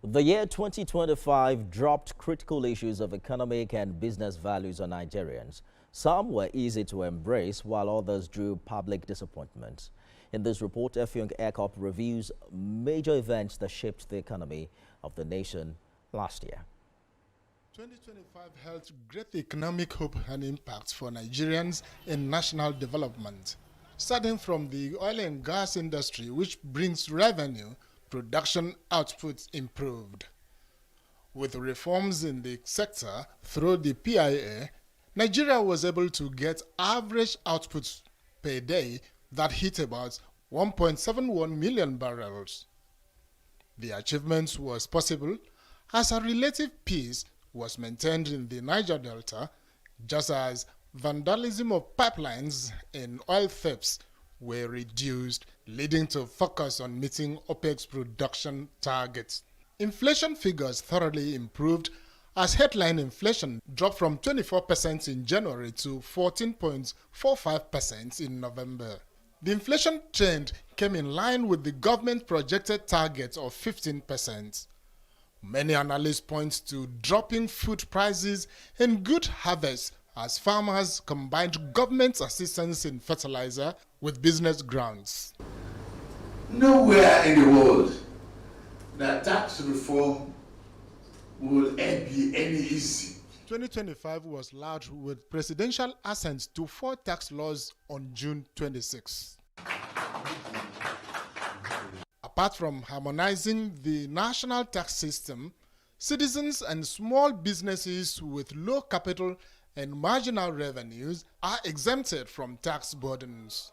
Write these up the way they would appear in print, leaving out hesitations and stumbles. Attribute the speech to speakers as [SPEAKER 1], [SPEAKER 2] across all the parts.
[SPEAKER 1] The year 2025 dropped critical issues of economic and business values on Nigerians. Some were easy to embrace, while others drew public disappointment. In this report, Effiong Aircorp reviews major events that shaped the economy of the nation last year.
[SPEAKER 2] 2025 held great economic hope and impact for Nigerians in national development. Starting from the oil and gas industry, which brings revenue, production output improved. With reforms in the sector through the PIA, Nigeria was able to get average output per day that hit about 1.71 million barrels. The achievement was possible as a relative peace was maintained in the Niger Delta, just as vandalism of pipelines and oil thefts were reduced, leading to focus on meeting OPEC's production targets. Inflation figures thoroughly improved as headline inflation dropped from 24% in January to 14.45% in November. The inflation trend came in line with the government projected target of 15%. Many analysts point to dropping food prices and good harvests as farmers combined government assistance in fertilizer with business grants.
[SPEAKER 3] Nowhere in the world that tax reform will be any easy.
[SPEAKER 2] 2025 was large with presidential assent to 4 tax laws on June 26. Apart from harmonizing the national tax system, citizens and small businesses with low capital and marginal revenues are exempted from tax burdens.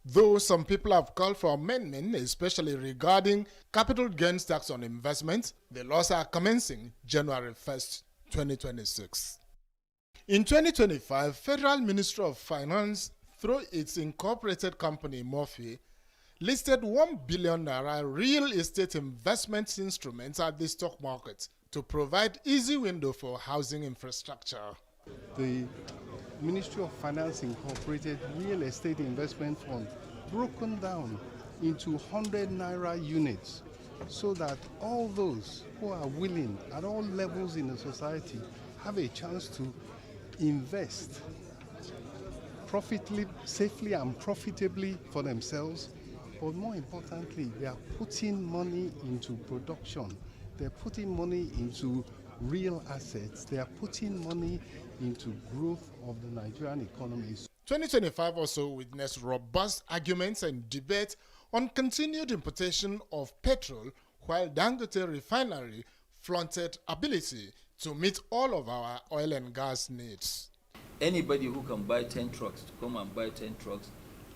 [SPEAKER 2] Though some people have called for amendment, especially regarding capital gains tax on investment, the laws are commencing January 1st, 2026. In 2025, Federal Ministry of Finance, through its incorporated company Morphe, listed 1 billion naira real estate investment instruments at the stock market to provide easy window for housing infrastructure.
[SPEAKER 4] The Ministry of Finance incorporated real estate investment fund broken down into 100 naira units so that all those who are willing at all levels in the society have a chance to invest profitably, safely and profitably for themselves. But more importantly, they are putting money into production. They're putting money into real assets. They are putting money into growth of the Nigerian economy.
[SPEAKER 2] 2025 also witnessed robust arguments and debate on continued importation of petrol, while Dangote Refinery flaunted ability to meet all of our oil and gas needs.
[SPEAKER 5] Anybody who can buy 10 trucks, to come and buy 10 trucks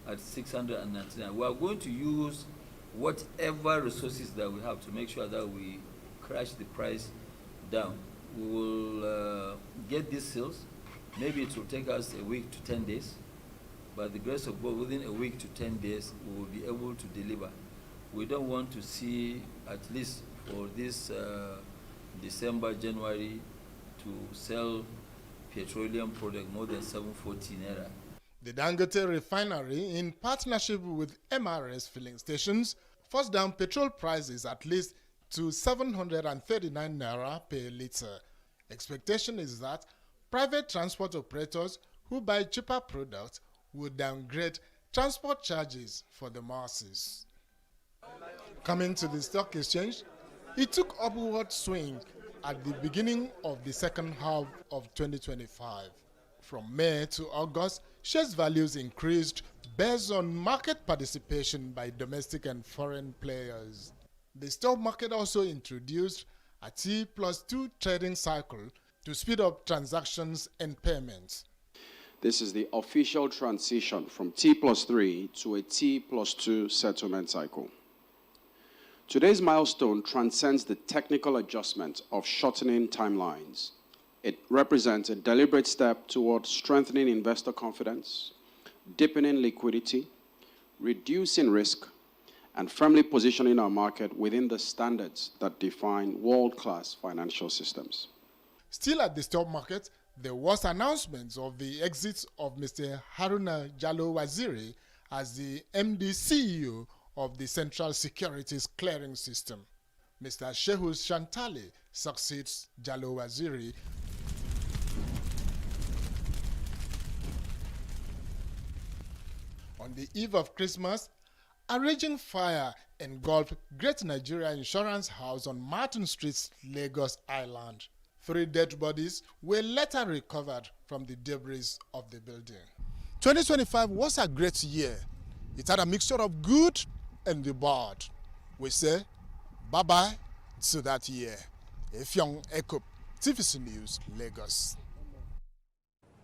[SPEAKER 5] at 699. We are going to use whatever resources that we have to make sure that we crash the price down. We will get these sales. Maybe it will take us a week to 10 days. By the grace of God, within a week to 10 days, we will be able to deliver. We don't want to see, at least for this December, January, to sell petroleum product more than 740 naira.
[SPEAKER 2] The Dangote Refinery, in partnership with MRS filling stations, forced down petrol prices at least to 739 naira per litre. Expectation is that private transport operators who buy cheaper products will downgrade transport charges for the masses. Coming to the stock exchange, it took upward swing at the beginning of the second half of 2025. From May to August, shares values increased based on market participation by domestic and foreign players. The stock market also introduced a T+2 trading cycle to speed up transactions and payments.
[SPEAKER 6] This is the official transition from T+3 to a T+2 settlement cycle. Today's milestone transcends the technical adjustment of shortening timelines. It represents a deliberate step toward strengthening investor confidence, deepening liquidity, reducing risk, and firmly positioning our market within the standards that define world-class financial systems.
[SPEAKER 2] Still at the stock market, there was announcements of the exit of Mr. Haruna Jallo Waziri as the MD CEO of the Central Securities Clearing System. Mr. Shehu Shantali succeeds Jallo Waziri. On the eve of Christmas, a raging fire engulfed Great Nigeria Insurance House on Martin Street, Lagos Island. 3 dead bodies were later recovered from the debris of the building. 2025 was a great year. It had a mixture of good and the bad. We say bye-bye to that year. Effiong Ekup, TVC News, Lagos.